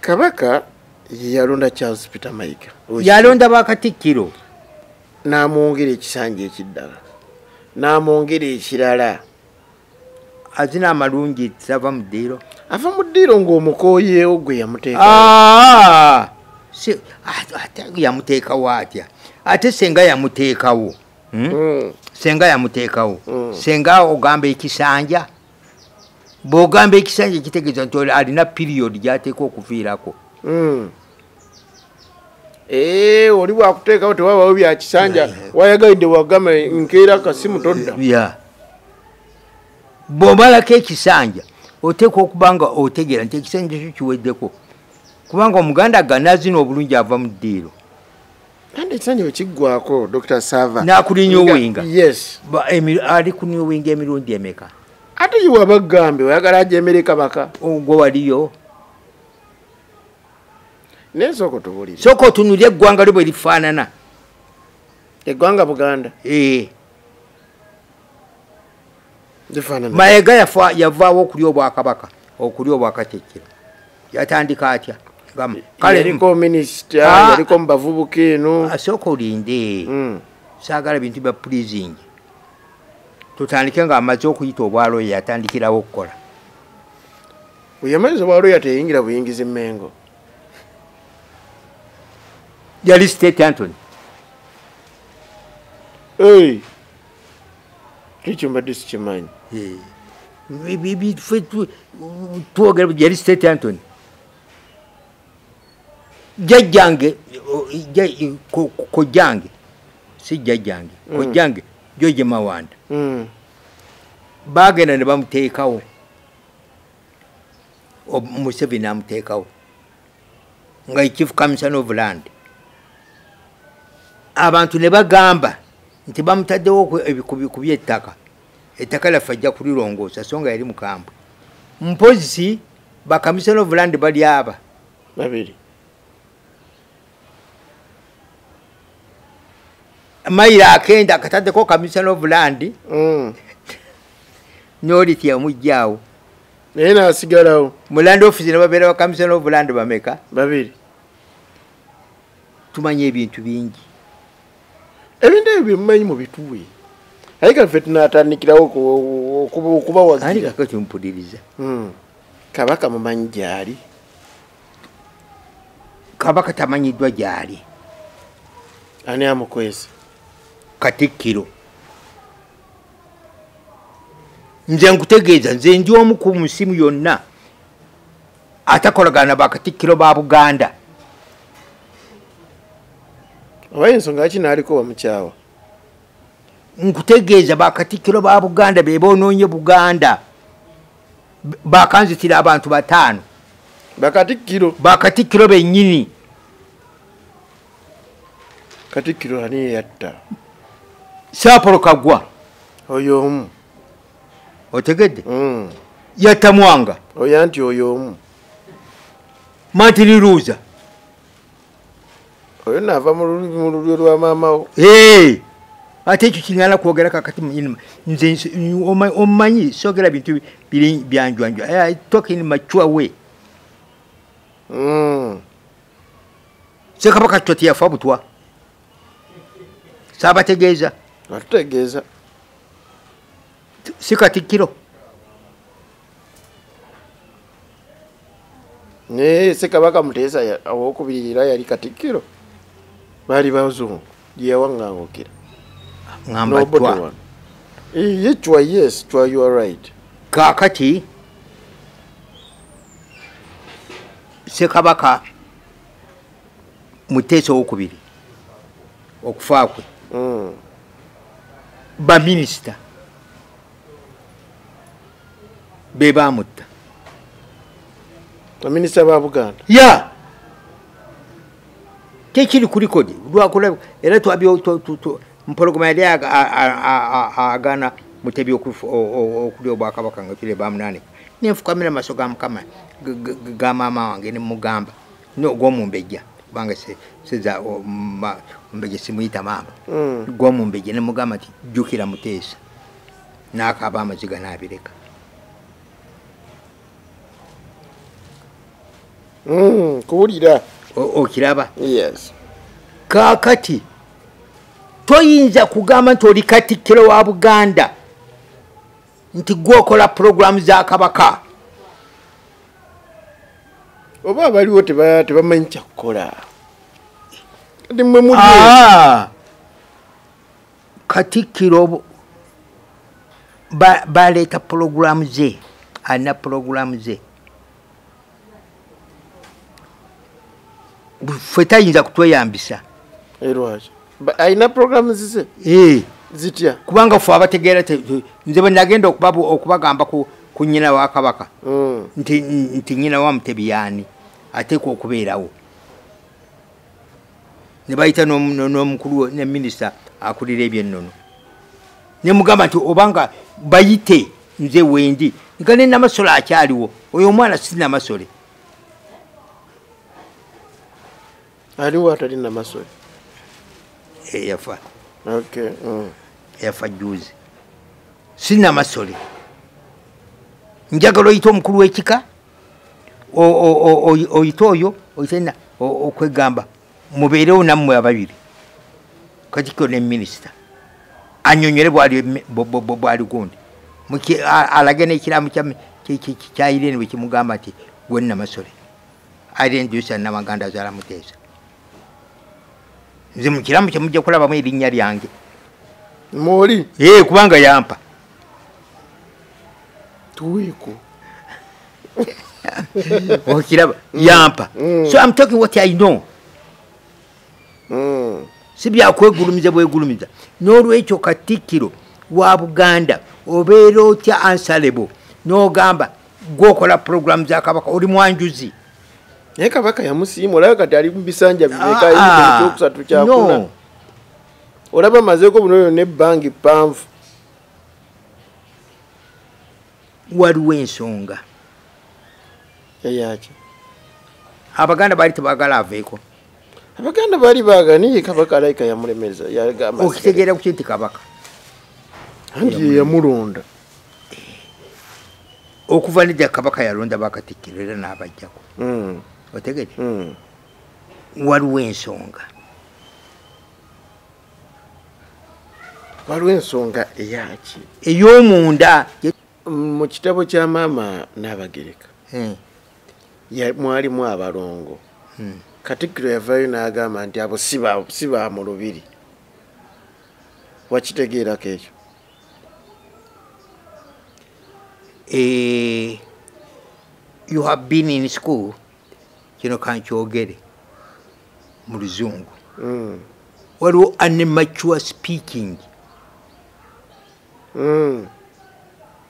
Kabaka yalonda Charles Peter Mayiga. Yalonda bakatikkiro. N'amwongera ekisanja ekiddala. N'amwongera ekirala. Azina amalungi sava mu ddiiro. Ava mu ddiiro ng'omukooyeewo gwe yamuteekawo. Ate yamuteekawo atya? Ate senga yamuteekawo. Senga yamuteekawo. Senga ogamba ekisanja. Bw'ogamba ekisanja kitegeeza nti alina period gy'ateeka okuviirako. Oli bwakuteekawo tewabaawo bya kisanja. Wayagalidde wagamba nkeera kasimu todda. Bw'omalako ekisanja oteeka okuba nga otegeera nti ekisanja kyo kiweddeko. Kubanga omuganda ganazina obulungi ava mu ddiiro. Kandi ekisanja bwe kiggwako Dr. Sava. N'akulinya owinga. Yes. Ali kulinya owinga emirundi emeka. Ate ye wabagambe oyagala ajemere Kabaka. Ogwo waliyo. N'ensoko tubulire. Soko otunulye eggwanga lyo bwe lifaanana. Eggwanga Buganda. Mayiga yavaawo okulya obwakabaka, okulya obwakatikkiro. Yatandika atya? Yaliko minisita, yaliko mu bavubuka eno. Asooka olinde. Saagala bintu bya pleasing. Tutandike nga amaze okuyita obwalo yatandikirawo okukola. Yamaliza obwalo yateyingira buyingizi Mmengo. Yali State Anthony. Kichumba disikimanyi. Twogera yali State Anthony. Jajjange kojjange si jajjange kojjange George Mawanda. Bagenda ne bamuteekawo. Museveni amuteekawo nga Chief Commissioner of Land. Abantu ne bagamba nti bamutaddewo ebikubi ettaka. Ettaka lyaffe ajja kulirongoosa so nga yali mukambwe. Mpozi ba Commissioner of Land bali aba babiri. Mayira akenda akataddeko Commissioner of Land. Nyoliti yamujjaawo. Naye n'asigalawo. Mu Land Office ne babeera ba Commissioner of Land bameka? Babiri. Tumanye ebintu bingi. Ebintu ebyo mumanyi mu bituwe. Ayika ffe tunaatandikirawo okuba wagira. Ani kakati mpuliriza. Kabaka mumanyi gyali. Kabaka tamanyiddwa gyali. Ani amukwese? Katikkiro. Nze nkutegeeza nze ndi omu ku musimu yonna atakolagana bakatikkiro ba Buganda. Oba ensonga ki naaliko bamukyawa? Nkutegeeza bakatikkiro ba Buganda be boonoonye Buganda. Bakanzitira abantu 5. Bakatikkiro bennyini. Katikkiro ani yatta? Saapolo Kaggwa. Oyo omu. Otegedde? Yatta Mwanga. Oyo anti oyo omu. Mantiri Luuza. Oyo naava mu lulyo lwa maamawo. Ate ekyo kiŋŋana kwogera kakati nze omanyi soogera bintu byanjwanjwa. Talking mature way. Ssekabaka Chwa yafa butwa. Saabategeeza. Atutegeeza. Si Katikkiro. Ne Ssekabaka Muteesa owokubiri era yali Katikkiro. Baali bazungu gye yawaŋŋangukira. Ngamba Chwa. Ye Chwa, yes, Chwa, you are right. Kaakati Ssekabaka Muteesa owokubiri okufa kwe. Baminisita be baamutta. Baminisita ba Buganda. Tekiri ku likodi lwakola era twabyo mpologoma yali agana Mutebi okulya obwakabaka nga tule bamunane. Nenfukamira maaso ga Mukama ga maama wange ne mugamba gw'omumbejja kubanga seza Mumbejja simuyita maama. Gw'omumbejja ne mugamba nti jjukira Muteesa. N'akaaba amaziga n'abireka. kuwulira okiraba yes kaakati toyinza kugamba nti oli katikkiro wa Buganda nti gwokola puroguramu za Kabaka oba abaliwo tebamanyi kyakukola kati mwe muli katikkiro baleeta puroguramu ze alina puroguramu ze ffe tayinza kutweyambisa lwaki alina puroguramu zize zitya kubanga ffe abategeera nze bwe nagenda okubagamba ku nnyina wa Kabaka nti nnyina wa Mutebi ateekwa okubeerawo ne bayita n'omukulu ne minisita akulira ebyennono ne mugamba nti obanga bayite nze wendi nga ne Namasole akyaliwo oyo omwana si Namasole aliwo atali Namasole yafa okay yafa juzi si Namasole njagala oyita omukulu w'ekika oyita oyo oyita okwegamba mubeerewo nammwe ababiri Katikkiro ne minisita anyonyole bwali gundi alage n'ekiramu kya Irene bwe kimugamba nti gwe Namasole Irene Joyce Namaganda azaala Muteesa nze mu kiramu kyemujja kulabamu erinnya lyange moli kubanga yampa tuwiiko okiraba yampa so I'm talking what I know si byakwegulumiza bwegulumiza n'olwekyo Katikkiro wa Buganda obeera otya answerable n'ogamba gwokola puroguramu za Kabaka oli mwanjuzi naye Kabaka yamusiima olaba kati ali mu bisanja bimeka ekyokusatu kyakuna olaba amazeeko bunoyo n'ebbangi ppanvu waliwo ensonga eyaki Abaganda baali tebagala aveeko Abaganda baali baagala naye Kabaka alayika yamulemeza yagamba okitegeera kuki nti Kabaka anti yamulonda okuva nedda Kabaka yalonda Bakatikkiro era n'abajjako otegedde waliwo ensonga eyaki ey'omunda mu kitabo kya maama Nnabagereka mwalimu abalongo Katikkiro yavaayo n'agamba nti abo si ba mu lubiri wakitegeerako ekyo you have been in school kino kankyogere mu Luzungu waliwo unmature speaking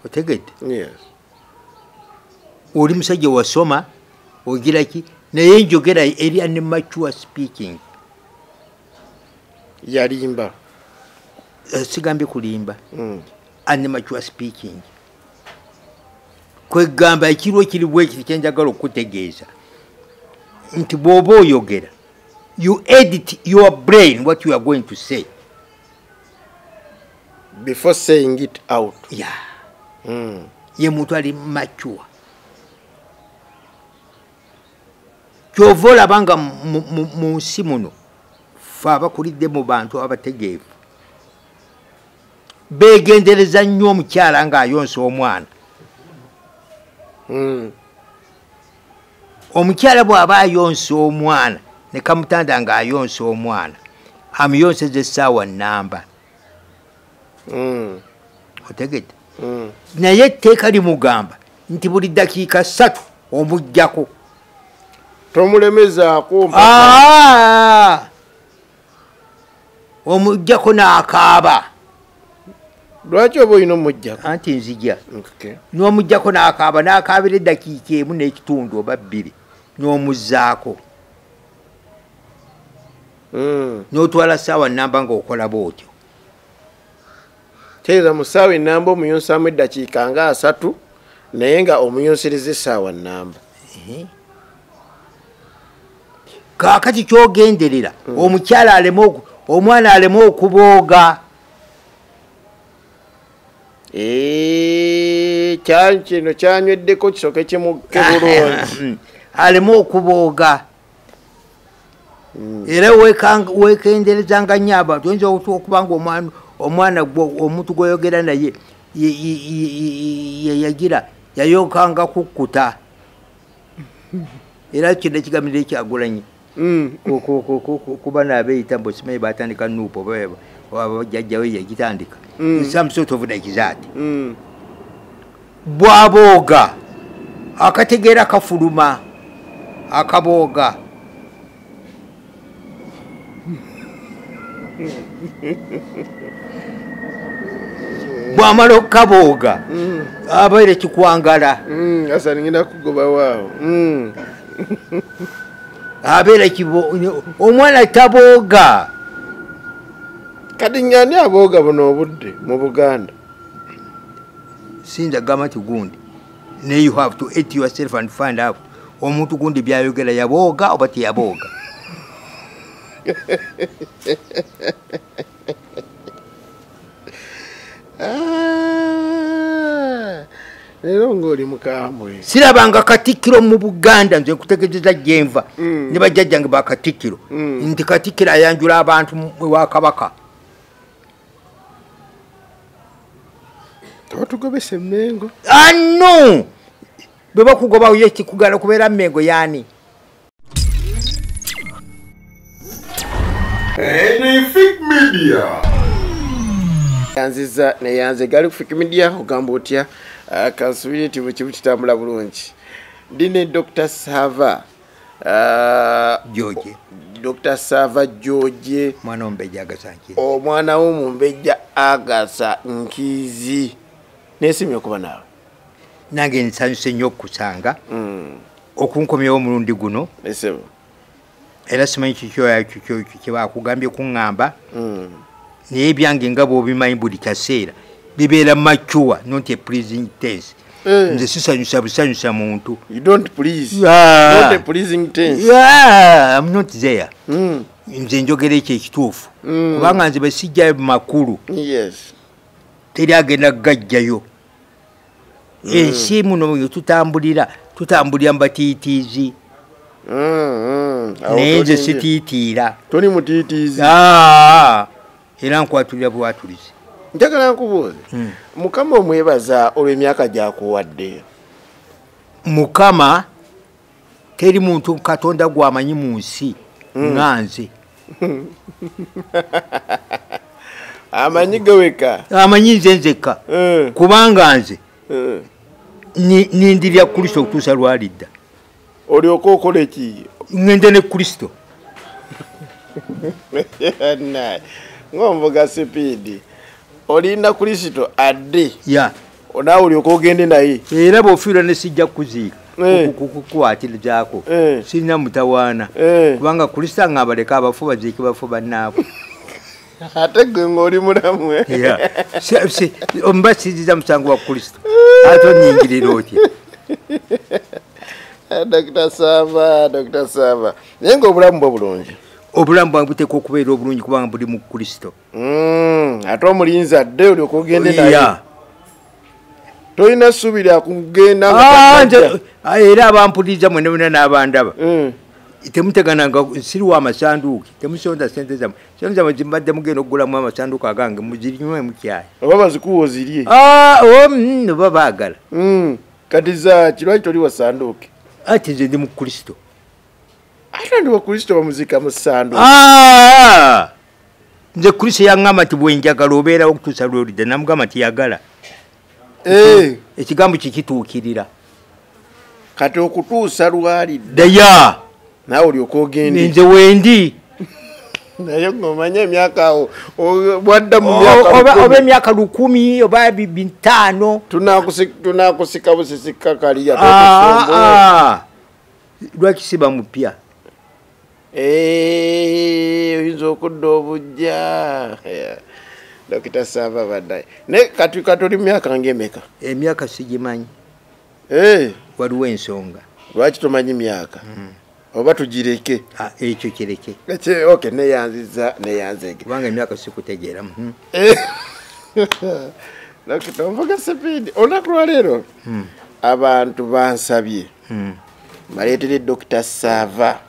otegedde yes oli musajja wasoma ogiraki naye njogera eri unmature speaking yalimba sigambye kulimba unmature speaking kwegamba ekirwa ekiri bwekiti kyenjagala okutegeeza nti bw'oba oyogera you edit your brain what you are going to say before saying it out ye muntu ali mature kyova olabanga mu nsi muno fe abakulidde mu bantu abategeevu beegendereza nnyo omukyala ng'ayonsa omwana omukyala bw'aba ayonsa omwana ne kamutanda ng'ayonsa omwana amuyonseza essaawa nnamba otegedde naye etteeka limugamba nti buli dakiika 3 omuggyako tomulemezaako omuggyako n'akaaba lwaki oba olina omuggyako anti nzija n'omuggyako n'akaaba n'akaabira eddakiika 1 n'ekitundu oba 2 n'omuzzaako n'otwala ssaawa nnamba ng'okola bw'otyo teeza mu ssaawa ennamba omuyonsaamu eddakiika nga 3 naye nga omuyonsereza essaawa nnamba kaakati kyogenderera omukyala omwana aleme okubooga kino kyanyweddeko kisoke kimukke bulungi alemu okubooga era wekenderezanga nnyo abantu oyinza okubanga omwana omuntu gwoyogera naye yagira yayokanga kukkuta era kino ekigamiro ekyagulanyi kuba naabeeyita mbu osimanyi batandika nuupu jajjawe yagitandika some sort of like that bwabooga akategeera kafuluma akabooga bwamala okukabooga abaire kikwangala asaningina kugoba waawo abeera omwana tabooga kati nyani abooga buno obudde mu Buganda sinza gamba nti gundi ne you have to eat yourself and find out omuntu gundi byayogera yabooga oba teyabooga leero ng'oli mukambwe sirabanga Katikkiro mu Buganda nze nkutegeeza gyenva ne bajjajjange ba Katikkiro nti Katikkiro ayanjula abantu wa Kabaka batugobese Mmengo ano bwe bakugobawo ye kikugala kubeera Mmengo yaani Fik Media yanziza neyanze gali ku Fik Media ogamba otya kasubire tibu kitambula bulungi ndine Dr. Sava George Dr. Sava George mwana ombejja agasa nkizi omwana w'omumbejja agasa nkizi nesimye okuba naawe nange nsanyuse nnyo okusanga okunkomyawo omulundi guno esebo era simanyi kyebakugambye kuŋŋamba naye ebyange nga bw'obimanyi buli kaseera bibeera mature not a pleasing tense nze sisanyusa busanyusa muntu you don't please not a pleasing tense I'm not there nze njogera ekyo ekituufu kubanga nze bwe sijjayo makulu yes teri agenda gajjayo ensi muno tutambulira mu batiitiizi naye nze sitiitiira toni mutiitiizi era nkwatulira bwatulizi njagala nkubuuze mukama omwebaza olw'emyaka gyakuwadde mukama teri muntu katonda gwamanyi mu nsi nga nze amanyi gaweka amanyi nze nzekka kubanga nze nindirira Kristo okutuusa lwalidda olyoka okola eki ngende ne Kristo ng'omuvuga sipiidi olinda Kristo adde ya naawe olyoka ogende naye era bw'ofiirwa ne sijja kuziika kukwatirizaako sirina mutawaana kubanga Kristo aŋŋambaleka abafu baziike bafu bannaabwe ate gwe ng'oli mulamu omuba siriza musango wa Kristo ate onyingirira otya Dr. Sava naye ng'obulamu bwe bulungi obulamu bwange buteekwa okubeera obulungi kubanga buli mu Kristo ate omulinzi adde olyoka ogende naye tolina ssuubi lya kugenda era abampuliriza mwena bonna n'abandaba temutegananga siriwa amasanduuki temusonda sente zammwe sente zammwe zimbadde mugenda okugulamu amasanduuku agange muzirinywe mukyayi oba bazikuwa ozirye oba baagala kati zaki lwaki toli wa sanduuki ati nze ndi mu Kristo ate ndi wa Kristo bamuzika mu sanduuki nze Kristo yaŋŋamba nti bwenjagala obeerawo okutuusa lwolidde namugamba nti yagala ekigambo kikituukirira kati okutuusa lwalidde daya naawe olyoka ogende nze wendi naye ng'omanye emyaka awo bwadda mu oba emyaka 10 oba 5 tunakusika busisika kaliya lwaki siba mupya oyinza okudda obujja Dr. Sava baddaye naye kati oli myaka ng'emeka emyaka sigimanyi waliwo ensonga lwaki tomanyi myaka oba tugireke ekyo kireke okay neyanzege kubanga emyaka sikutegeera Dr. Mvuga Speed olunaku lwaleero abantu bansabye baleetere Dr. Sava.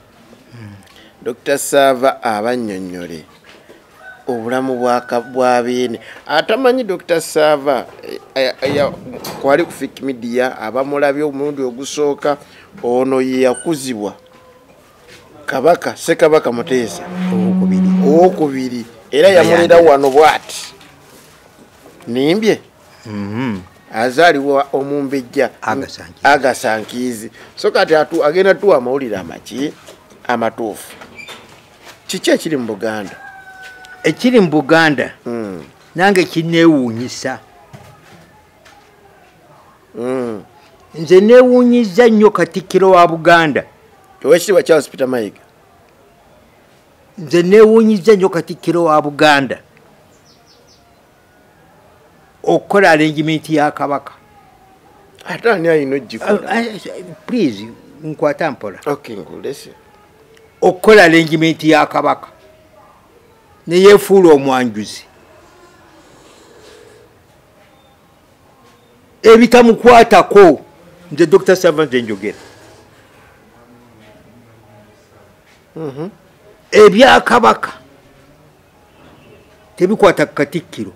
Dr. Sava abannyonnyole obulamu bwa beene. Atamanyi Dr. Sava kwali ku Fik Media abamulabye omulundi ogusooka ono ye yakuzibwa Kabaka Ssekabaka Muteesa owokubiri era yamulera wano bwati nimbye azaliwa omumbejja Agasankizi. So kati agenda tuwa amawulire amaki amatuufu. Kiki ekiri mu Buganda? Ekiri mu Buganda nange kineewuunyisa. Nze neewuunyiza nnyo Katikkiro wa Buganda. Oweekitiibwa Charles Peter Mayiga. Nze neewuunyiza nnyo Katikkiro wa Buganda okukola arrangement ya Kabaka. Ate ani alina ogikola? Please nkwata mpola. Okay, ngulese. Okukola arrangement ya Kabaka ne yeefuula omwanjuzi. Ebitamukwatako nze Dr. Sava nze njogera. Ebya Kabaka tebikwata Katikkiro.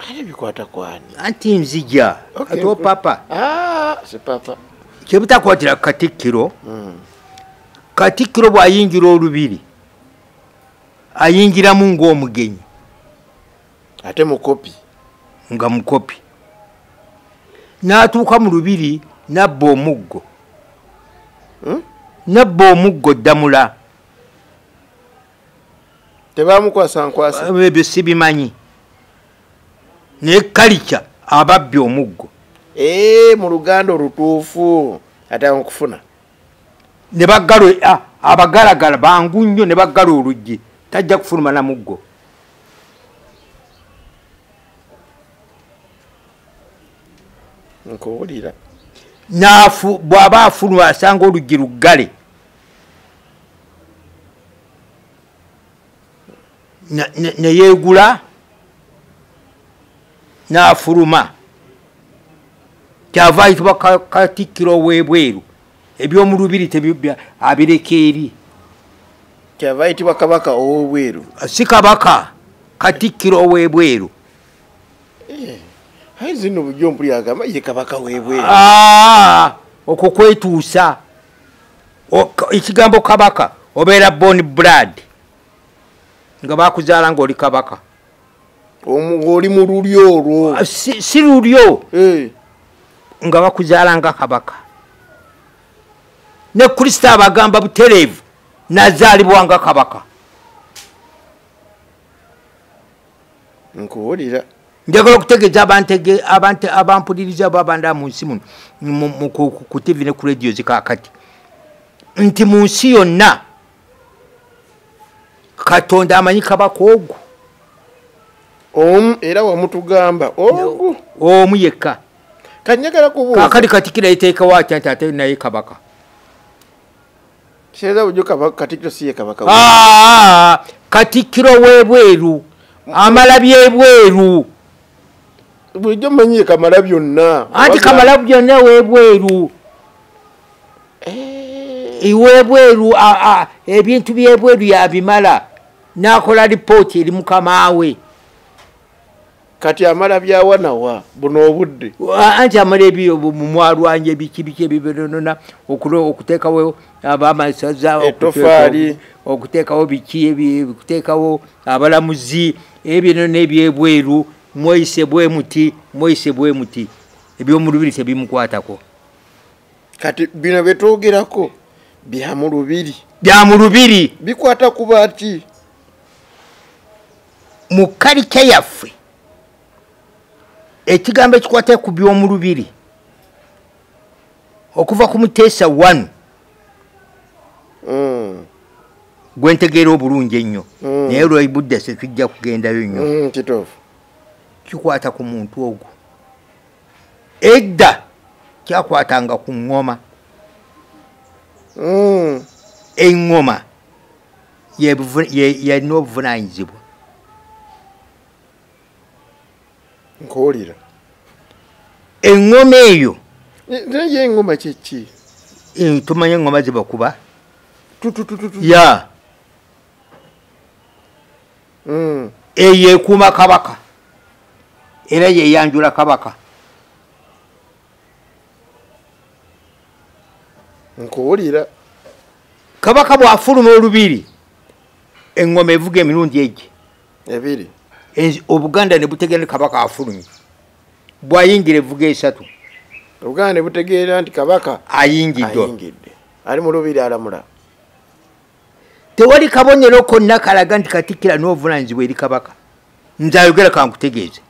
Ate bikwata kwani? Anti nzija. Ate papa. Si papa. Kyebitakwatira Katikkiro. Katikkiro bw'ayingira olubiri ayingiramu ng'omugenyi. Ate mukopi. Nga mukopi. N'atuuka mu lubiri nabba omuggo. Nabba omuggo Ddamula. Tebaamukwasa nkwasa? Ebyo sibimanyi. Naye Kalica ababbye omuggo. Mu Luganda olutuufu ate nkufuna. Ne baggala abagalagala bangu nnyo ne baggala oluggi. Tajja kufuluma na muggo. Nkuwulira. Bw'aba afuluma asanga oluggi luggale. Ne yeegula n'afuluma. Kyava ayitibwa Katikkiro w'ebweru. Eby'omu lubiri abireka eri. Kyava ayitibwa Kabaka ow'ebweru. Si Kabaka, Katikkiro ow'ebweru. Ayi zino bujjo mpuli agamba ye Kabaka w'ebweru. Okwo kwetuusa. Ekigambo Kabaka obeera born blood. Nga bakuzaala ng'oli Kabaka. Oli mu lulyo olwo. Si lulyo. Nga bakuzaala nga Kabaka. Ne Kristo abagamba butereevu nazaalibwa nga Kabaka. Nkuwulira. Njagala okutegeeza abampuliriza babanda mu nsi muno ku TV ne ku radio zikaakati nti mu nsi yonna Katonda amanyi Kabaka ogwo. Era wamutugamba ogwo. Omu yekka. Kanyagala kubuuza. Kaakati Katikkiro yeteekawo atya nti ate naye Kabaka. Kireza bujjo Katikkiro si ye Kabaka. Katikkiro w'ebweru. Amala by'ebweru. Bujjo manyi kamala byonna. Anti kamala byonna w'ebweru. Iw'ebweru ebintu by'ebweru yabimala. N'akola lipooti eri mukama we. Kati amala byawanawa buno obudde. Anti amala ebyo mu mwalwanje biki ebibonona okuteekawo abamasaza etofali okuteekawo biki okuteekawo abalamuzi ebyo n'ebyebweru moyise bwe muti eby'omu lubiri tebimukwatako. Kati bino betwogerako bya mu lubiri bikwata ku bati mu kalike yaffe. Ekigambo ekikwata ku by'omu lubiri okuva ku Muteesa 1 gwentegeera obulungi ennyo naye lwebudde se tujja kugendayo nnyo. Kituufu. Kikwata ku muntu ogwo. Edda kyakwatanga ku ŋŋoma. Eŋŋoma yalina obuvunaanyizibwa. Nkuwulira. Eŋŋoma eyo. Naye eŋŋoma kiki? tumanye ngoma zibakuba tutututu ya yekuuma kabaka era yeyanjula kabaka nkuwulira kabaka bw'afuluma olubiri engoma evuga emirundi egi ebiri obuganda ne butegeera kabaka afulumye bw'ayingira evuga esatu obuganda ne butegeera nti kabaka ayingidde ali mu lubiri alamula tewali kabonero konna kalaga nti Katikkiro n'obuvunaanyizibwa eri kabaka nze ayogera kankutegeeze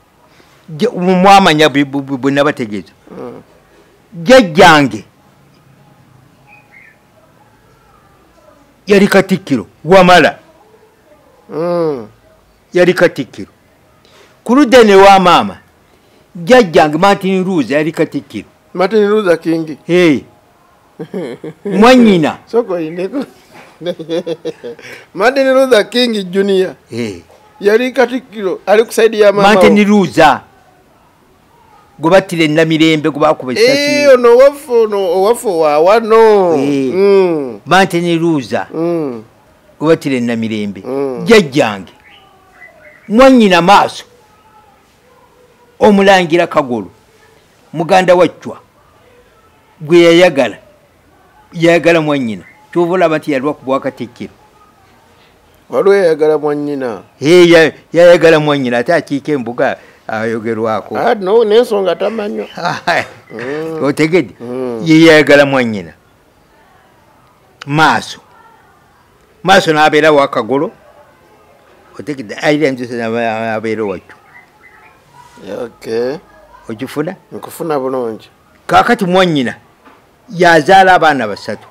mwamanya bwe nabategeeza jjajjange yali Katikkiro Wamala yali Katikkiro ku ludda ne wa maama jjajjange Martin Luther yali Katikkiro Martin Luther King mwanyina sokoyindeko Martin Luther King Junior yali Katikkiro ali ku side ya mama Martin Luther gobatire namirembe gobakuba essasi ono wafo wa wano Martin Luther gobatire namirembe jjajjange mwanyina maaso omulangira Kagolo muganda wachwa gwe yayagala mwanyina kyovula bati yalwa ku Bwakatikkiro walwe yayagala mwanyina yayagala mwanyina ate akiika embuga ayogerwako no nensonga tamanywa otegedde yayagala mwanyina maaso n'abeera wa Kagolo otegedde abeera wachwa okifuna nkufuna bulungi kakati mwanyina yazaala abaana basatu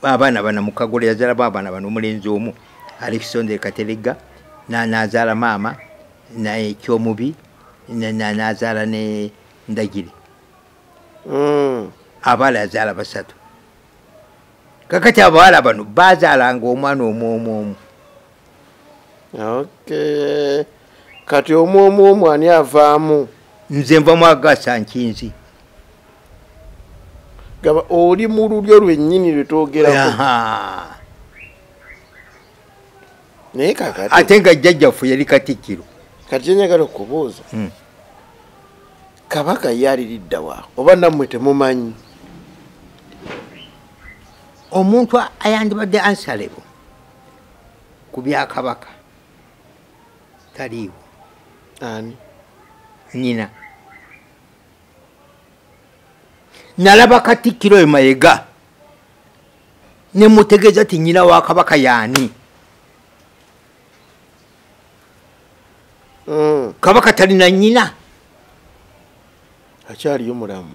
abaana bana mu Kagolo yazaala abaana bano omulenzi omu Alexander Kateregga n'azaala maama naye Kyomubi n'azaala ne Ndagire abaala yazaala basatu kakati abawala bano bazaalanga omwana omu kati omu ani avaamu nze nva mu Agasa Nkinzi gaba oli mu lulyo lwennyini lwetwogerako naye kakati ate nga jjajjaffe yali Katikkiro kati kyenyagala okubuuza kabaka yaliridda wa oba nammwe temumanyi omuntu ayandibadde ansalevo ku bya kabaka taliiwo ani nyina nalaba Katikkiro e Mayega ne mutegeeza ti nyina wa kabaka yaani kabaka talina nyina akyaliyo mulamu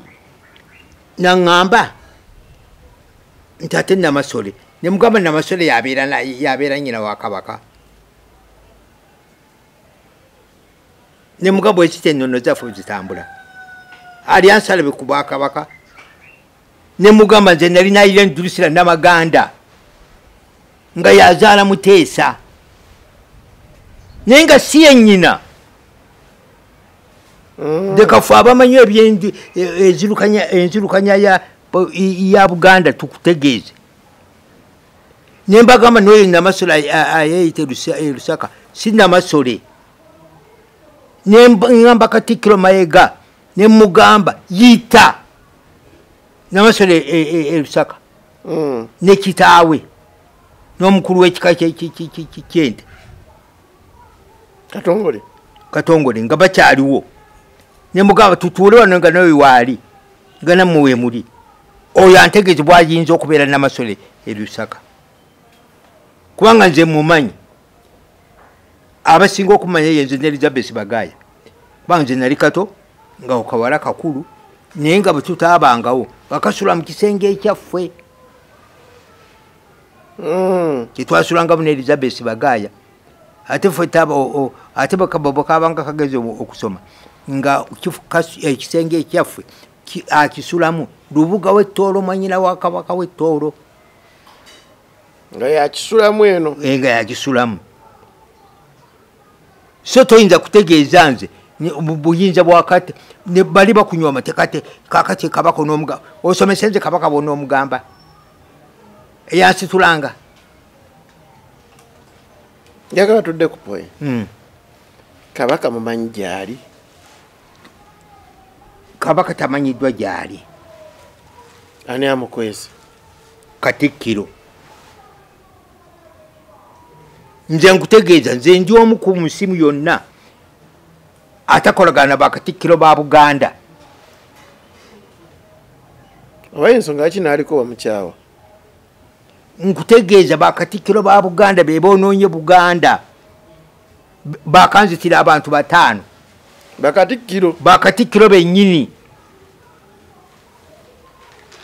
naŋŋamba nti ate Namasole ne mugamba Namasole yabeera nyina wa kabaka ne mugamba ekiti ennono zaffe zitambula ali ansalabe ku Bwakabaka ne mugamba nze nali nayira Ndulusira Namaganda nga yazaala Muteesa naye nga si yennyina dekafu abamanyi enzirukanya ya Buganda tukutegeeze ne mbagamba noyo Namasole ayeyita Lusaka si Namasole ne ngamba Katikkiro Mayega ne mugamba yita Namasole Lusaka ne kitaawe n'omukulu w'ekika ky'ente Katongole nga bakyaliwo ne mugamba tutuule wano nga nawe waali nga nammwe we muli oyo antegeeze bw'ayinza okubeera Namasole Lusaka kubanga nze mumanyi abasinga okumanya yenze ne Elizabeth Bagaaya kubanga nze nali kato nga okawala kakulu naye nga bwe tutaabangawo bakasula mu kisenge ekyaffe kyetwasulangamu ne Elizabeth Bagaaya ate ffe ate bakabanga kageze okusoma nga ekisenge ekyaffe akisulamu Lubuga w'Ettoolo mwanyina wa kabaka w'Ettoolo nga yakisulamu eno nga yakisulamu so toyinza kutegeeza nze buyinza bwakati ne bali bakunywa amatekate kakati kabaka n'omuga osomesenze kabaka bonna omugamba eyasitulanga njagala tudde ku point kabaka mumanyi gyali kabaka tamanyiddwa gyali ani amukwese Katikkiro nze nkutegeeza nze ndi omu ku musimu yonna atakolagana bakatikkiro ba Buganda oba ensonga ki naaliko wamukyawa nkutegeeza bakatikkiro ba Buganda be boonoonye Buganda bakanzitira abantu 5 bakatikkiro bennyini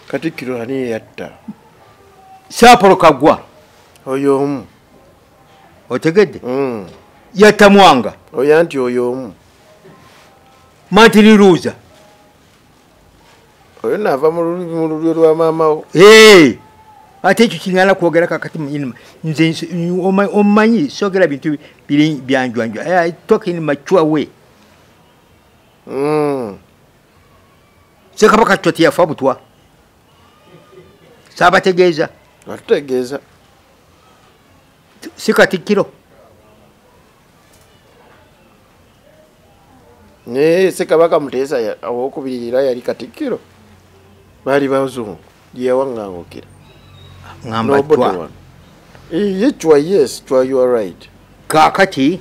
Katikkiro ani yatta Saapolo Kaggwa oyo omu otegedde yatta Mwanga oyo anti oyo omu Mantiriruuza oyo naava mu lulyo lwa maamawo ate ekyo kiŋŋana kwogera kakati nze omanyi soogera bintu byanjwanjwa talking mature way Ssekabaka Chwa teyafa butwa saabategeeza atutegeeza si Katikkiro naye Ssekabaka Muteesa owokubiri era yali Katikkiro baali bazungu gye yawaŋŋangukira ngamba Chwa ye Chwa yes Chwa you are right kaakati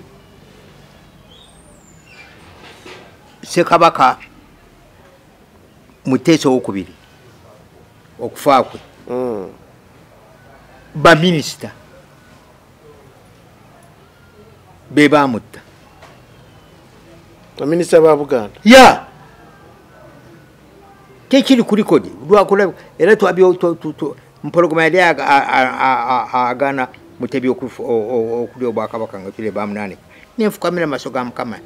Ssekabaka Muteesa owokubiri okufa kwe baminisita be baamutta baminisita ba Buganda kekiri ku likodi lwakulaba era twabyo mpologoma yali agana Mutebi okuli Obwakabaka nga tuli bamunane nenfukamira maaso ga Mukama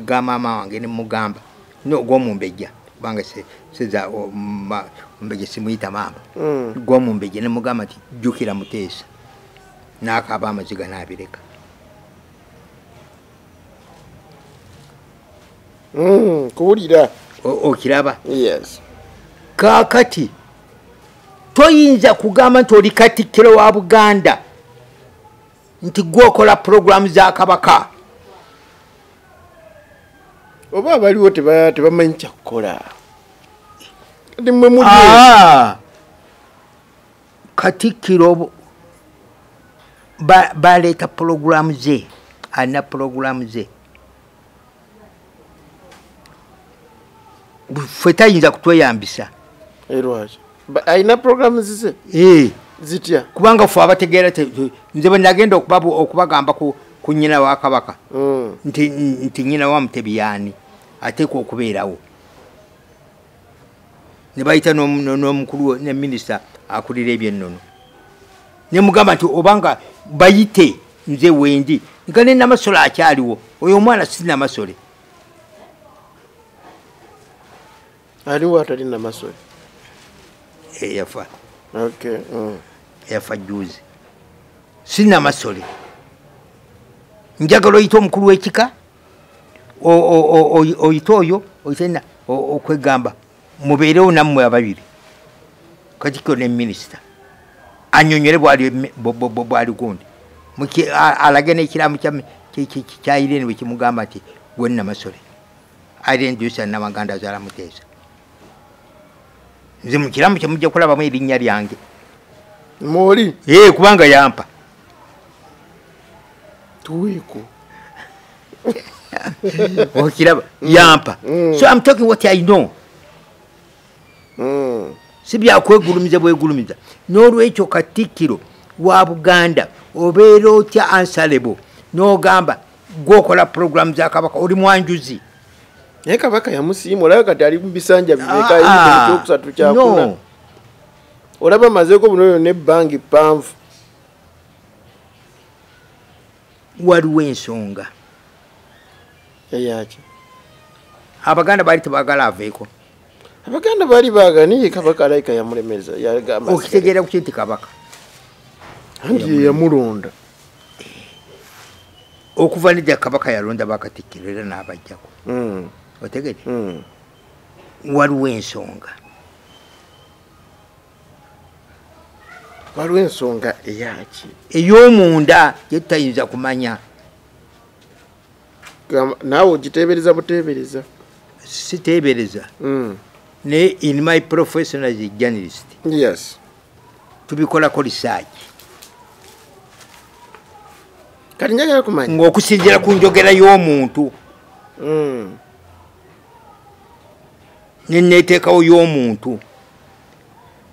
ga maama wange ne mugamba gw'omumbejja kubanga seza omumbejja simuyita maama gw'omumbejja ne mugamba nti jjukira Muteesa n'akaaba amaziga n'abireka kuwulira okiraba yes kaakati toyinza kugamba nti oli Katikkiro wa Buganda nti gwokola programu za Kabaka oba abaliwo tebamanyi kyakukola kati mmwe muli Katikkiro baleeta programu ze alina programu ze ffe tayinza kutweyambisa lwaki alina programu zize zitya kubanga ffe abategeera nze bwe nagenda okubagamba ku nnyina wa Kabaka nti nnyina wa Mutebi yaani ateekwa okubeerawo ne bayita n'omukulu ne minisita akulira ebyennono ne mugamba nti obanga bayite nze wendi nga ne Namasole akyaliwo oyo omwana si Namasole aliwo atali Namasole yafa yafa juzi si Namasole njagala oyita omukulu w'ekika oyita oyo oyita okwegamba mubeerewo nammwe ababiri Katikkiro ne minisita annyonnyole bwali gundi alage n'ekiramu kya Irene bwe kimugamba nti gwe Namasole Irene Joyce Namaganda azaala Muteesa nze mu kiramu kye mujja kulabamu erinnya lyange moli kubanga yampa tuwiiku okiraba yampa so I'm talking what I know si byakwegulumiza bwegulumiza n'olwekyo Katikkiro wa Buganda obeera otya answerable n'ogamba gwokola programu za Kabaka oli mwanjuzi naye Kabaka yamusiima olaba kati ali mu bisanja bimeka ekyokusatu kyakuna olaba amazeeko buno yonna ebbangi ppanvu waliwo ensonga eyaki Abaganda baali tebaagala aveeko Abaganda baali baagala naye Kabaka alayika yamulemeza okitegeera kuki nti Kabaka anti yamulonda okuva n'edda kabaka yalonda bakatikkiro era n'abajjako otegedde waliwo ensonga eyaki ey'omunda gye tutayinza kumanya naawe ogiteebereza buteebereza siteebereza naye in my profession as a journalist yes tubikolako research kati njagala kumanya ng'okusinziira ku njogera y'omuntu neneeteekawo y'omuntu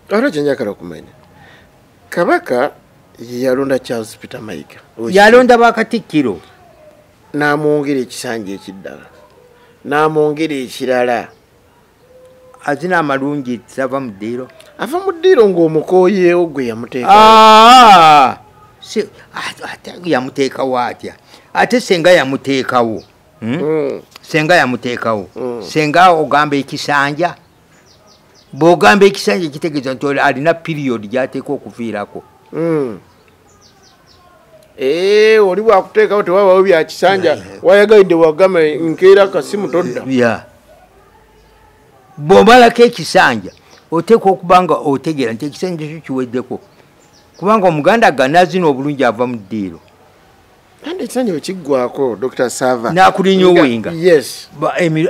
ate kye njagala okumanya kabaka yalonda Charles Peter Mayiga yalonda bakatikkiro n'amwongera ekisanja ekiddala n'amwongera ekirala azina amalungi tava mu ddiiro ava mu ddiiro ng'omukooyeewo gwe yamuteeka ate yamuteekawo atya ate senga yamuteekawo senga yamuteekawo senga ogamba ekisanja bw'ogamba ekisanja kitegeeza nti alina piriyodi gy'ateeka okuviirako oli bwakuteekawo tewabaawo bya kisanja wayagalidde wagamba nkeera kasimu todda bw'omalako ekisanja oteeka okuba nga otegeera nti ekisanja kyo kiweddeko kubanga omuganda ganazina obulungi ava mu ddiiro kandi ekisanja wekiggwako Dr. Sava n'akulinyowinga yes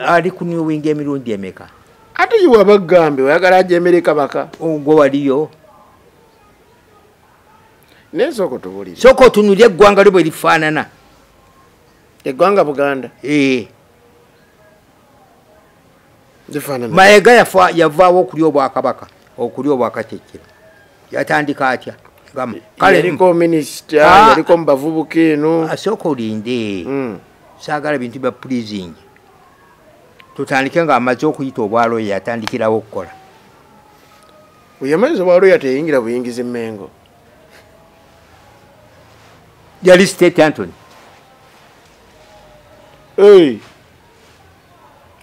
ali kunyowinga emirundi emeka ate yiwe abagambe oyagala ajemere kabaka ogwo waliyo naye sooka otubulire sooka otunulya eggwanga lyo bwe lifaanana eggwanga Buganda Mayiga yavaawo okulya obwakabaka okulya obwakatikkiro yatandika atya yaliko minisita yaliko mu bavubuka eno asooka olinde saagala bintu bya pleasing tutandike nga amaze okuyita obwaloyo yatandikirawo okukola bweyamaliza obwaloyo teyingira buyingiza emmengo yali State Anthony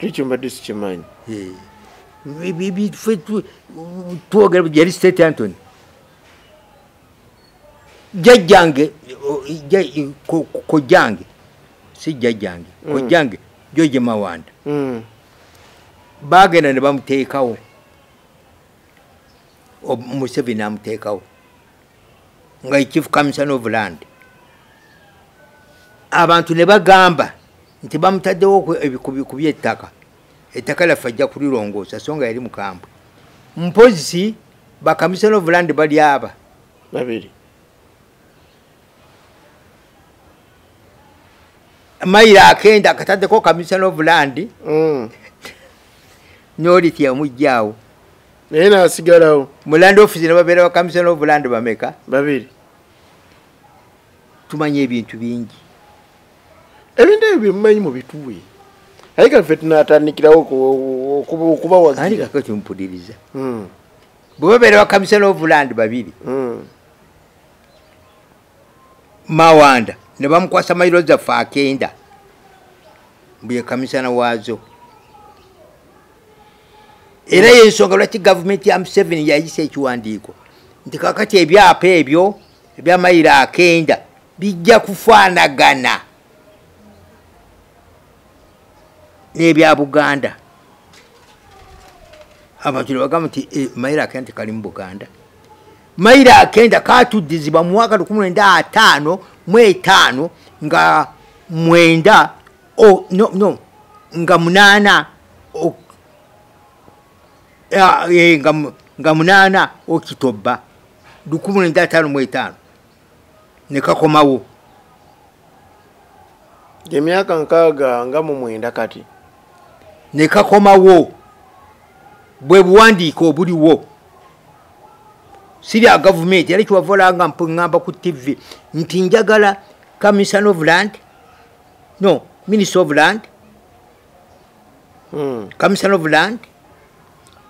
kikyumbadde sikimanyi twogera yali State Anthony jajjange kojjange si jajjange kojjange George Mawanda bagenda ne bamuteekawo Museveni amuteekawo nga Chief Commissioner of Land abantu ne bagamba nti bamutaddewo ku by'ettaka ettaka lyaffe ajja kulirongoosa so nga yali mukambwe mpozi ba Commissioner of Land bali aba babiri mayira akenda akataddeko Commissioner of Land n'oliti yamujjaawo naye n'asigalawo mu land office ne babeera ba Commissioner of Land bameka babiri tumanya ebintu bingi ebintu ebyo byemumanyi mu bituwe aye kaffe tunatandikirawo okubawagira kati mpuliriza bwe babeera ba Commissioner of Land babiri Mawanda ne bamukwasa mayiro zaffe akenda bye kamisana waazo era yensonga lwaki gavumenti ya Museveni yayisa ekiwandiiko nti kakati ebyapa ebyo ebyamayiro akenda bijja kufaanagana n'ebya Buganda abantu ne bagamba nti mayiro akenda tekali mu Buganda mayiro akenda katuddizibwa mu mwaka 1955 nga mwenda nga munana nga munana Okitoba 1955 ne kakomawo emyaka nkaaga nga mu mwenda kati ne kakomawo bwe buwandiiko obuliwo Syria government yali kiwavolanga mpungamba ku TV nti njagala Commissioner of Land Minister of Land Commissioner of Land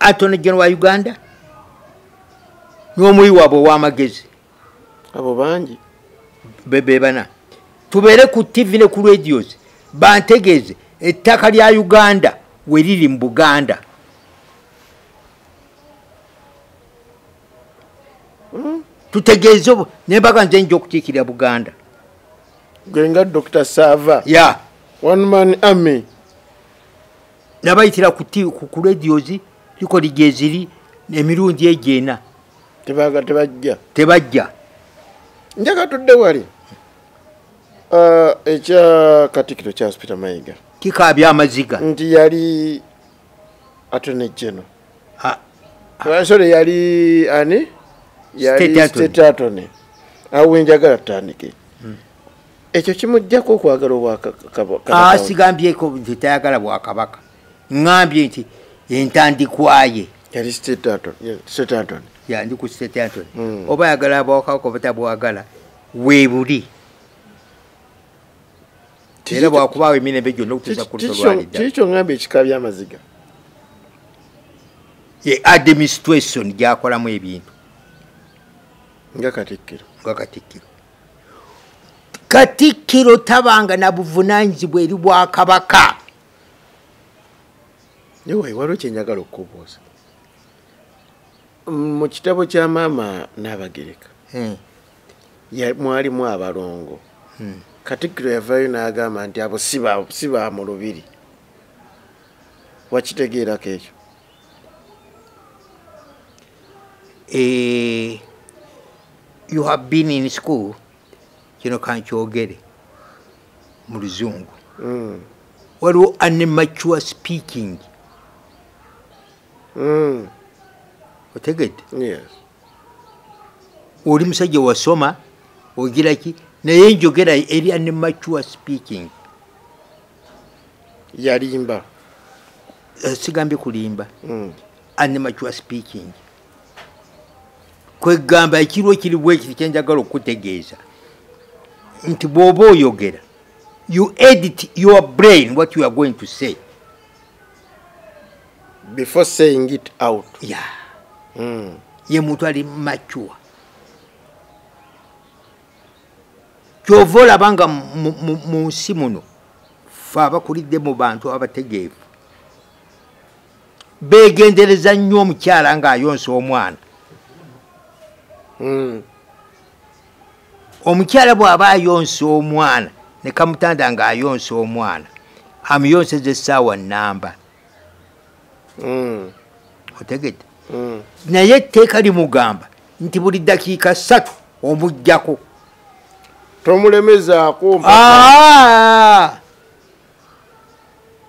Attorney General wa Uganda n'omuyi waabwe ow'amagezi abo bangi bebebana tubeere ku TV ne ku radios bantegeeze ettaka lya Uganda we liri mu Buganda tutegeeze nembaga nze nja okukiikirira Buganda gwenga Dr. Sava ya one man army nabayitira ku radiozi liko ligeziri emirundi ejena tebajja njaga tudde wali ekya Katikkiro kya Hospital Mayiga kikabya amaziga nti yali Attorney General sorry yali ani yali State Attorney awo njagala tutandike ekyo kimujjako okwagala obwakabaka sigambyeko nti tayagala bwakabaka ngambye nti entandikwaye yali State Attorney ya ndi ku State Attorney oba yagala bwakabaka butabwagala webuli era bwakubaawo emirembe gyonna okutuusa ku lutolwalidda kikyo ngambye ekikabya amaziga ye administration gyakolamu ebintu nga Katikkiro Katikkiro tabanga na buvunaanyizibwa eri bwakabaka yewe waliwo kyenjagala okubuuza mu kitabo kya maama Nnabagereka mwalimu abalongo Katikkiro yavaayo n'agamba nti abo si ba mu lubiri wakitegeerako ekyo you have been in school kino kankyogere mu luzungu waliwo unmature speaking otegedde yes oli musajja wasoma ogira ki naye njogera eri unmature speaking yalimba sigambye kulimba unmature speaking kwegamba ekirwa ekiri bwekiti kyenjagala okutegeeza nti bw'oba oyogera you edit your brain what you are going to say before saying it out ye muntu ali mature kyova olabanga mu nsi muno fe abakulidde mu bantu abategeevu beegendereza nnyo omukyala ng'ayonsa omwana omukyala bw'aba ayonsa omwana ne kamutanda ng'ayonsa omwana amuyonseza essaawa nnamba otegedde naye etteeka limugamba nti buli dakiika 3 omuggyako tomulemezaako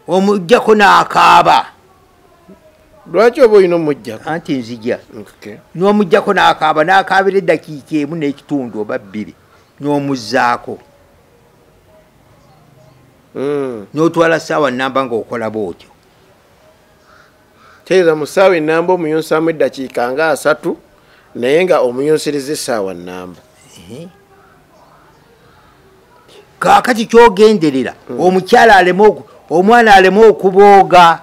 omuggyako n'akaaba lwaki oba olina omuggyako anti nzija n'omuggyako n'akaaba n'akaabira eddakiika 1 n'ekitundu oba 2 n'omuzzaako n'otwala ssaawa nnamba ng'okola bw'otyo teeza mu ssaawa ennamba omuyonsaamu eddakiika nga 3 naye nga omuyonsereza essaawa nnamba kaakati kyogenderera omukyala omwana aleme okubooga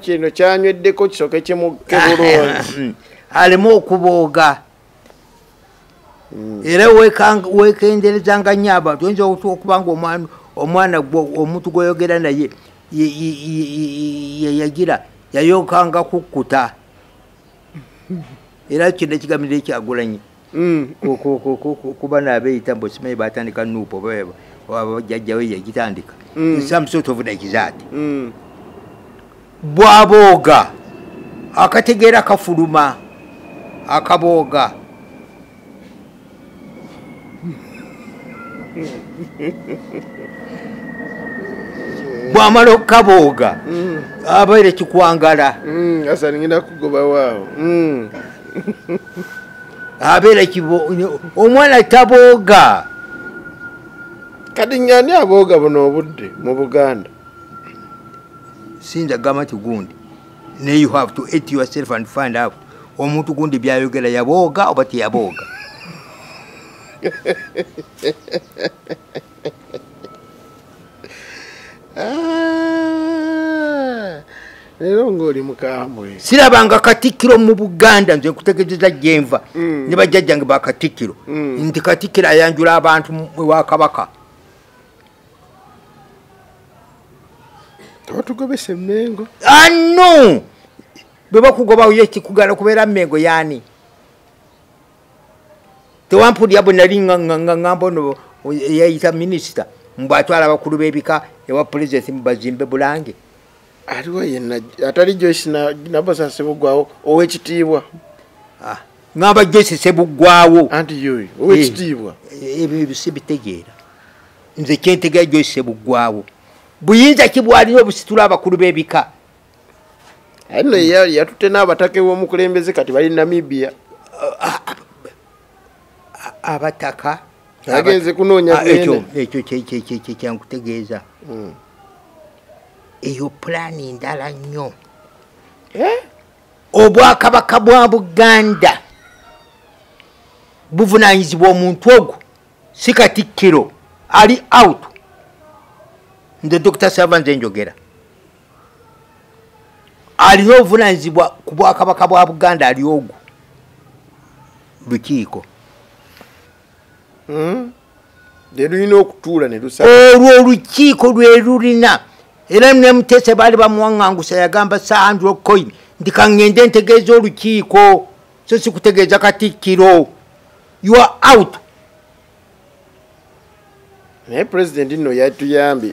kino kyanyweddeko kisoke kimukke bulungi aleme okubooga era wekenderezanga nnyo abantu oyinza okubanga omwana omuntu gwoyogera naye yagira yayokanga kukkuta era kino ekigamiro ekyagulanyi kuba naabeeyita mbu osimanyi batandika nuupu bajjajjawe yagitandika some sort of like that bw'abooga akategeera kafuluma akabooga bw'amala okukabooga abaire kikwangala asaningina kugoba waawo abeera omwana tabooga kati nyani abooga buno obudde mu Buganda sinza gamba nti gundi ne you have to eat yourself and find out omuntu gundi byayogera yabooga oba teyabooga leero ng'oli mukambwe sirabanga Katikkiro mu Buganda nze nkutegeeza gyenva ne bajjajjange ba Katikkiro nti Katikkiro ayanjula abantu ewa Kabaka batugobesa Mmengo no bwe bakugobawo ye kikugala kubeera Mmengo yaani tewampulya bwe nali ngamba ono yayita minisita mbu atwala abakulu b'ebika ewa pulezidenti mu bazimbe Bulange. aliwo yenna atali Joyce Nabasa Ssebuggwawo ow'ekitiibwa. Ngamba Joyce Ssebuggwawo anti yoyo ow'ekitiibwa. Ebyo sibitegeera nze kyentegera Joyce Ssebuggwawo buyinza ki bwalina obusitula abakulu b'ebika. Nno yatutte n'abataka b'omukulembeze kati bali Namibia. Abataka agenze kunoonya ekyo kyankutegeeza. Eyo pulaani ndala nnyo. Obwakabaka bwa Buganda buvunaanyizibwa omuntu ogwo si Katikkiro ali out. Nze Dr. Savanze njogera alina obuvunaanyizibwa ku bwakabaka bwa Buganda ali ogwo lukiiko. Lulina okutuula ne lusaba. Olwo olukiiko lwe lulina era ne Mutese baali bamuwaŋŋangusa yagamba Sandro Coin nti kaŋŋende ntegeeza olukiiko so si kutegeeza Katikkiro. You are out. Naye pulezidenti nno yatuyambye.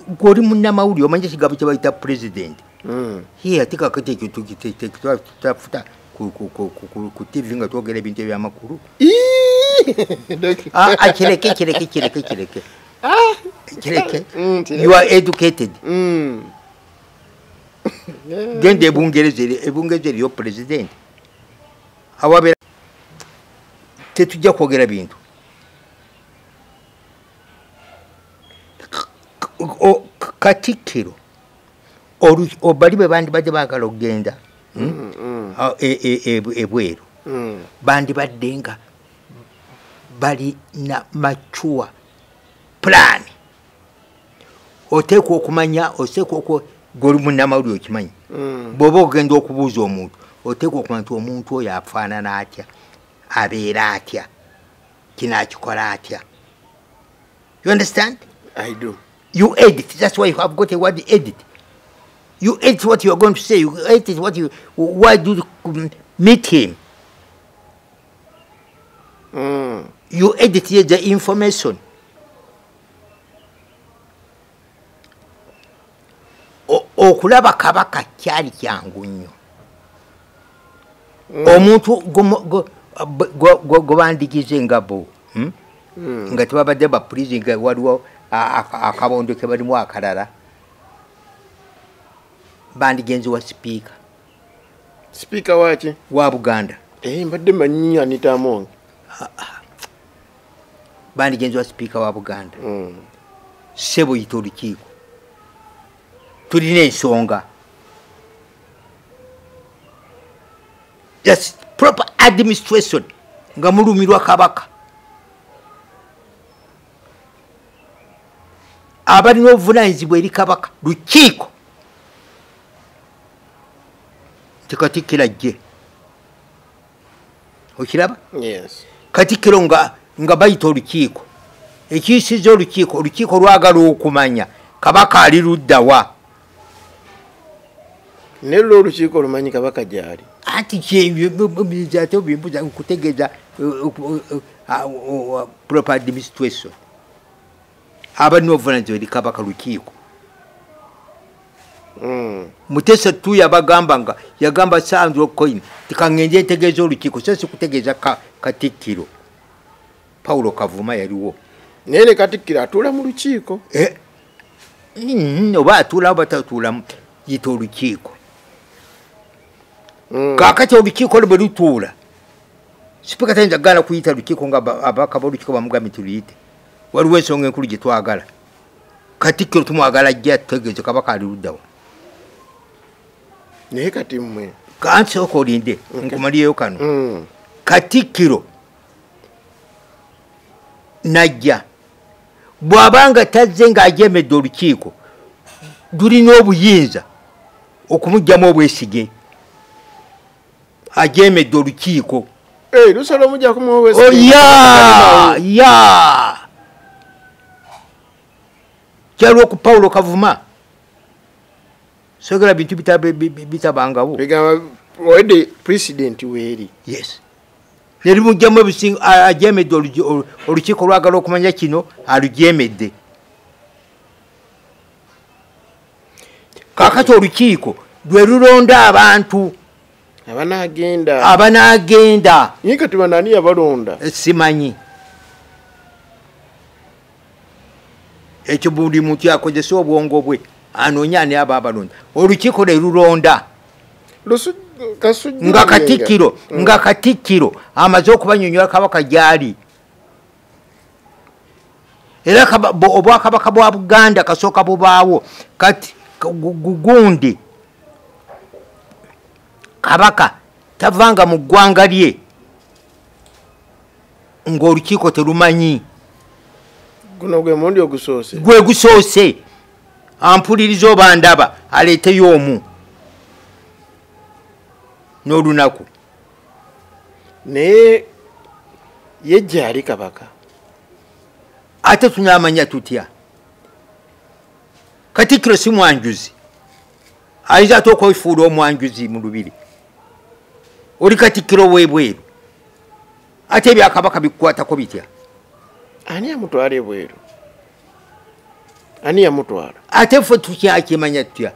Gw'oli munnamawulire omanyi ekigabo kye bayita pulezidenti. Ate kakati ekyo tutafuta ku TV nga twogera ebintu eby'amakulu. Kireke. You are educated. Genda ebungereza eriyo pulezidenti. Awabeera tetujja kwogera bintu. Katikkiro obali bwe bandibadde baagala okugenda ebweru bandibadde nga balina mature plan. Oteekwa okumanya goli munnamawulire okimanyi bw'oba ogenda okubuuza omuntu oteekwa okumanya nti omuntu oyo afaanana atya abeera atya kinaakikola atya. You understand? I do. You edit. That's why you have got a word edit. You edit what you are going to say. You edit why do you meet him. You edit the information. Okulaba kabaka kyali kyangu nnyo. Omuntu gobandigize ngabo nga tebabadde bapurizi nga waliwo akabondo ke balimu akalala bandigenzi wa sipiika. Sipiika waki? Wa Buganda. Mbadde manyi Anita Among. Bandigenzi wa sipiika wa Buganda. Ssebo yita olukiiko. Tulina ensonga. Just proper administration nga mulumirwa kabaka. Abalina obuvunaanyizibwa eri kabaka lukiiko. Katikkiro ajje. Okiraba? Yes. Katikkiro nga bayita olukiiko. Ekiyisiza olukiiko lwagala okumanya kabaka ali luddawa. Ne lwo olukiiko lumanyi kabaka gyali. Anti ate obimbuza kutegeeza proper administration. Abalina obuvunaanyizibwa eri kabaka lukiiko. Mutesa tuya bagamba yagamba Sandro Coin tikaŋŋende ntegeeza olukiiko so si kutegeeza Katikkiro. Paulo Kavuma yaliwo. Naye ne Katikkiro atuula mu lukiiko. Oba atuulamu batatuulamu yita olukiiko. Kaakati olukiiko lwe lutuula sipiika tayinza gaana kuyita lukiiko nga ababaka b'olukiiko bamugambye tuluyite. Waliwo ensonga enkulu gye twagala. Katikkiro tumwagala ajja tutegeeze kabaka ali luddawa. Naye kati mmwe kansooka olinde nkumaliyeyo kano. Katikkiro najja bw'abanga tazze ng'ajeemedde olukiiko lulina obuyinza okumugyamu obwesige. Ajeemedde olukiiko. Lusala omujja kumuwa obwesige. Kyaliwo ku Paulo Kavuma. Sogera bintu bitabangawo. Bigamba wede president weeri. Yes. nerimujjamu ebisinga ajemedde olukiiko lwagala okumanya kino alujemedde kakati olukiiko lwe lulonda abantu abanagenda naye kati banani yabalonda simanyi ekyo buli muntu akozesa obwongo bwe anoonya ani aba abalonda olukiiko lwe lulonda nga katikkiro amaze okubanyonyola kabaka gyali era obwakabaka bwa Buganda kasooka bubaawo kati gugundi kabaka tavanga mu ggwanga lye ng'olukiiko terumanyi guno gwe mundi ogusoose gwe gusoose ampuliriza oba ndaba aleeteyo omu n'olunaku naye ye gyali kabaka ate tunaamanya tutya Katikkiro si mwanjuzi ayinza ate okwefuula omwanjuzi mu lubiri oli Katikkiro w'ebweru ate ebyakabaka bikukwatako bitya ani yamutwala ebweru ani yamutwala ate ffe tukyakimanya tutya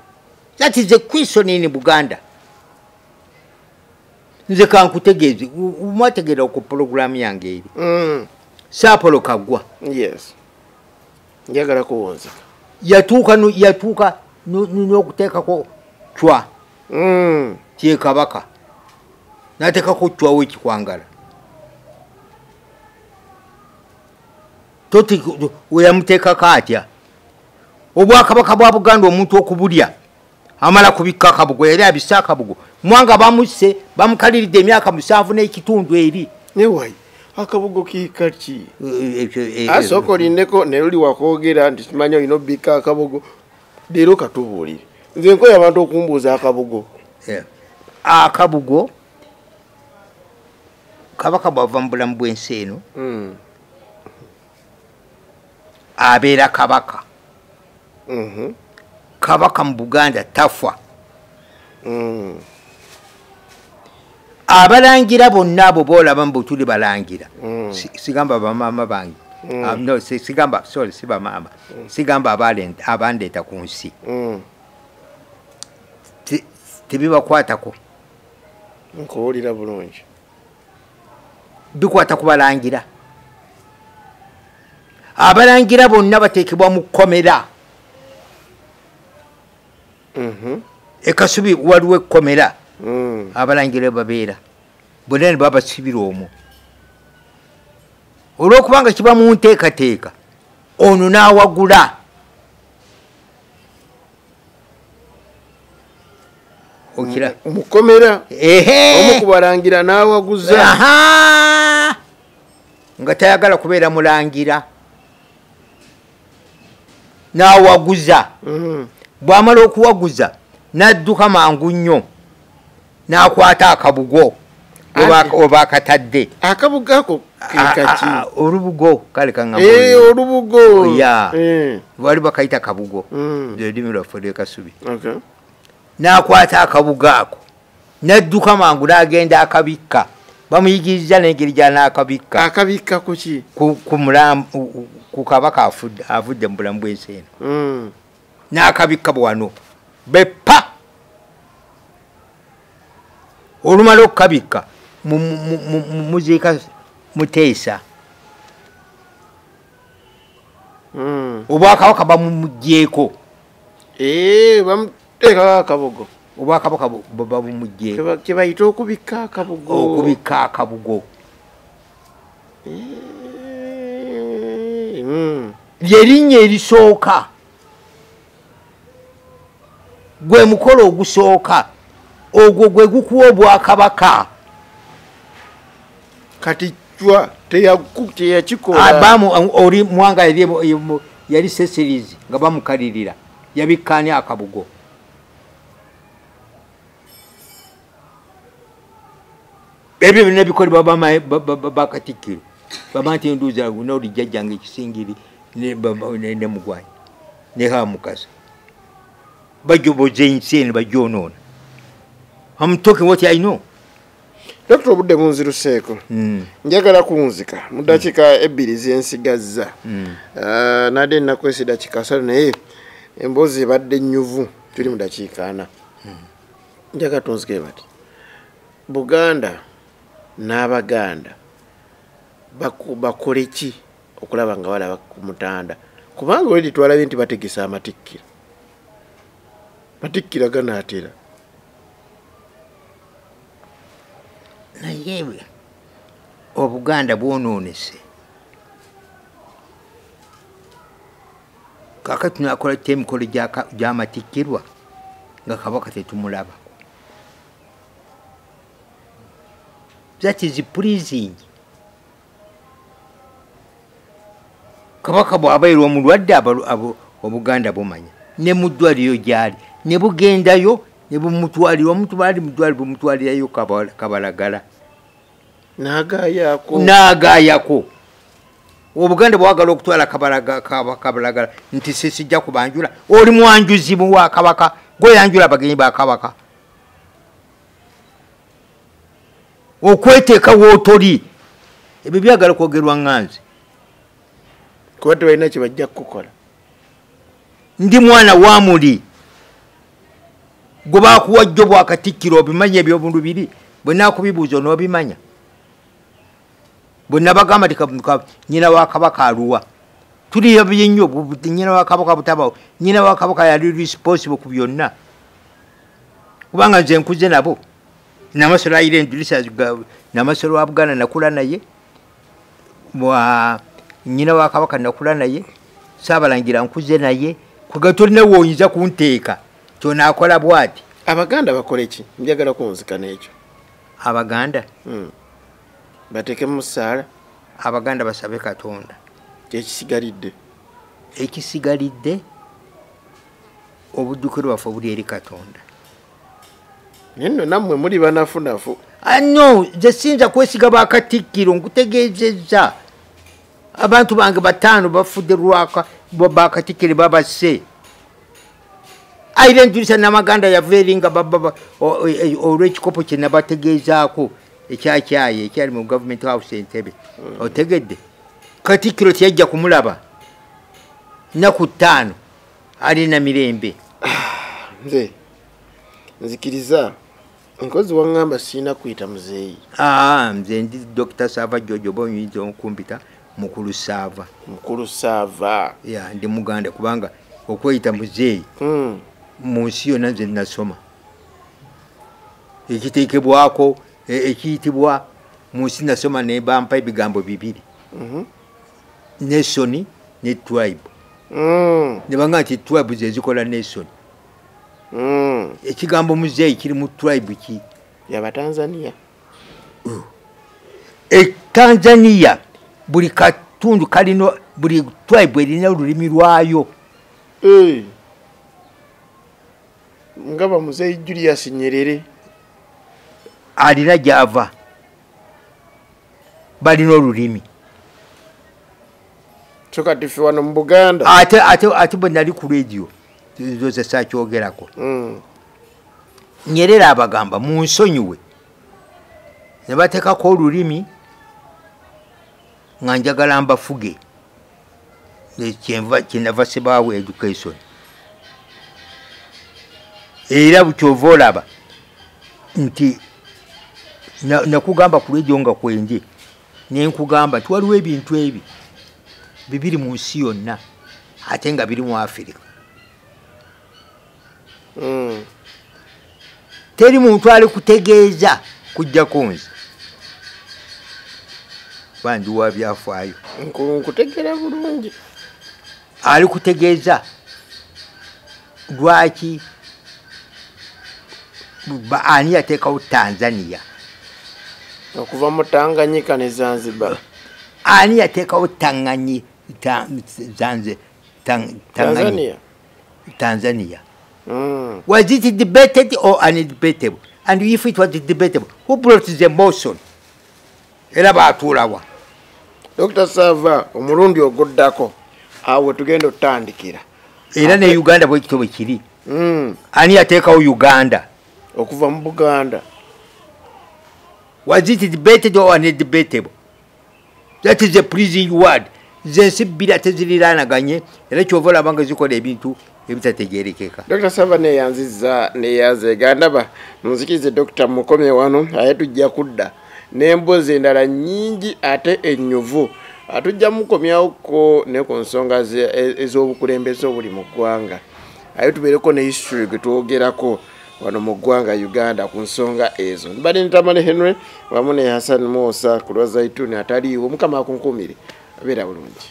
that is a question in Buganda nze kankutegeeze mwategeera ku pulogulaamu yange eri Saapolo Kaggwa yes njagala kuwonzeka yatuuka n'okuteekako cwa kyekabaka n'ateekako cwa w'ekikwangala toti weyamuteekako atya obwakabaka bwa Buganda omuntu okubulya amala kubikka akabugo yali abisse akabugo mwanga bamusse bamukaliridde emyaka 7 n'ekitundu eri newayi akabugo kikaki asooka olindeko naye oli wakwogera nti simanyi olina obbika akabugo leero katubuulire nze nkoye abantu okumbuuza akabugo akabugo kabaka bwava mu bulamu bw'ensi eno abeera kabaka kabaka mu Buganda tafa abalangira bonna abo boolaba mbu tuli balangira sigamba bamaama bange no sigamba sorry si bamaama sigamba abandeeta ku nsi tebibakwatako nkuwulira bulungi bikwata kubalangira abalangira bonna bateekebwa mu kkomera ekasubi waliwo ekkomera abalangira babeera bonna ne babasibira omwo olw'okubanga kiba mu nteekateeka ono n'awagula okira mukomera omu kubalangira n'awaguza nga tayagala kubeera mulangira n'awaguza bw'amala okuwaguza n'adduka mangu nnyo n'akwata akabugo oba akatadde akabugo ako kekaki olubugo kale kanga olubugo bali bakayita kabugo lulimi lwaffe lw'ekasubi n'akwata akabugo ako n'adduka mangu n'agenda akabikka bamuyigiriza n'engeri gy'anaakabikka akabikka kuki ku kabaka avudde mu bulamu bw'ensi eno n'akabikka bwano beppa olumala okukabikka muziika Muteesa obwakabaka bamumugyeko bamuteekako akabugo obwakabaka babumugyeko kyebayita okubikka akabugo lyerinnya erisooka gwe mukolo ogusooka ogwo gwe gukuwa obwakabaka kati cwa teyakikola abamu oli mwanga yali Cecilies nga bamukalirira yabikkaani akabugo ebyo byonna bikolebwa bakatikkiro baba nti enduuza noli jjajjange ekisingiri ne mugwanyi ne Hamukasa bajoboza ensi eno bajoonoona. I'm talking what I know. Dr. Obudde munziruseeko. Njagala kunzika mu dakiika ebbiri zensigazza. Nadde nnakwesa dakiika 3 naye emboozi ebadde nnyuvu tuli mu dakiika 4. Njagala tunzike bati Buganda n'Abaganda bakole ki okulaba nga balaba ku Mutanda kubanga oli twalabye nti bategesa amatikkira matikkira ganaatera naye Obuganda bwonoonese kakati tunakola emikolo gy'amatikkirwa nga Kabaka tetumulaba. That is pleasing. Kabaka bw'abairwa omulwadde Obuganda bumanya ne mu ddwaliro gyali ne bugendayo ne bumutwalira omuntu baali mu ddwaliro bumutwalirayo Kabalagala n'agaayako. Obuganda bwagala okutwala Kabalagala nti sijja kubanjula oli mwanjuzi wa Kabaka gweyanjula abagenyi ba Kabaka okweteeka wootoli ebyo byagala kwogerwa ŋŋanzi kuba tebalina kye bajja kukola. Ndi mwana wa muli gwe baakuwa jjo bwakatikkiro obimanya ebyobundu biri bwe naakubibuuza onoobimanya bwe nabagamba ti nnyina wa Kabaka aluwa tuli bye nnyo nnyina wa Kabaka butabawo nnyina wa Kabaka yali responsible ku byonna kubanga nze nkuze nabo Namasolo ayire ndulisa Namasolo wa Buganda nakula naye nnyina wa Kabaka nakula naye Saabalangira nkuze naye kuga tolina woyinza kunteeka kyonaakola bwati. Abaganda bakole ki? Njagala kunzika n'ekyo. Abaganda bateeke mu ssaala. Abaganda basabe Katonda. Ekisigalidde obuddukiro bwaffe buli eri Katonda. Nno nammwe muli banafunafu. No, nze siyinza kwesiga bakatikkiro nkutegeezezza. Abantu bange 5 bafudde lwaka bakatikkiro babase. Ayire ndulisa Namaganda yava eringa olw'ekikopo kye nabategeezaako ekyakyaye ekyali mu Government House Entebbe. Otegedde Katikkiro teyajja kumulaba nnaku 5 alina mirembe. Nze nzikiriza nkozi waŋŋamba sirina kuyita muzeeyi. Nze ndi Dr. Sava Jojo Boyinza okumpita Mukulu Sava. Mukulu Sava. Ya ndi Muganda kubanga okweyita muzeeyi mu nsi yonna nze nasoma. Ekiteekebwako ekiyitibwa mu nsi nasoma ne bampa ebigambo 2. Nation ne tribe. Ne banga nti tribe ze zikola nation. Ekigambo muzeeyi kiri mu tribe ki? Y'Abatanzania. Tanzania buli katundu kalino buli tribe erina olulimi lwayo. Ngaba muzeeyi Julius Nyerere alina gy'ava balina olulimi. Kati ffe wano mu Buganda ate bwe nali ku radio zoze saakyogerako Nyerere abagamba munsonyiwe ne bateekako olulimi nga njagala mbafuge kyenava sebaawe education era bukyova olaba nti nakugamba ku radio nga kwenje nenkugamba nti waliwo ebintu ebi bibiri mu nsi yonna ate nga biri mu Afirika. Teri muntu ali kutegeeza kujjako nze bandi wa byafaayo nkutegeera bulungi ali kutegeeza lwaki ani yateekawo Tanzania okuva mu Tanganyika ne Zanzibar. Ani yateekawo Tanzania. Was it debated or undebatable? And if it was debatable, who brought the motion? Era baatulawa. Dr. Sava omulundi oguddako awo tugenda otandikira. Era ne Uganda bwe kitobe kiri. Ani yateekawo Uganda okuva mu Buganda. Was it debated or undebatable? That is a pleasing word. Zensi bila tezirirana era kyovola banga zikola ebintu ebitategerekeka. Dr. Savane yanziza ne yaze gandaba muzikirize Dr. Mukome wano ayatujja kudda n'embozi endala nyingi ate ennyuvu atujja mukomyawoko ne ku nsonga ez'obukulembeze obuli mu ggwanga ayo tubeereko ne history gwe twogerako wano mu ggwanga Uganda ku nsonga ezo. Mbadde ntamale Henry wamu ne Hassan Musa ku lwa Zaituni ataliiwo Mukama akunkumire abeera bulungi.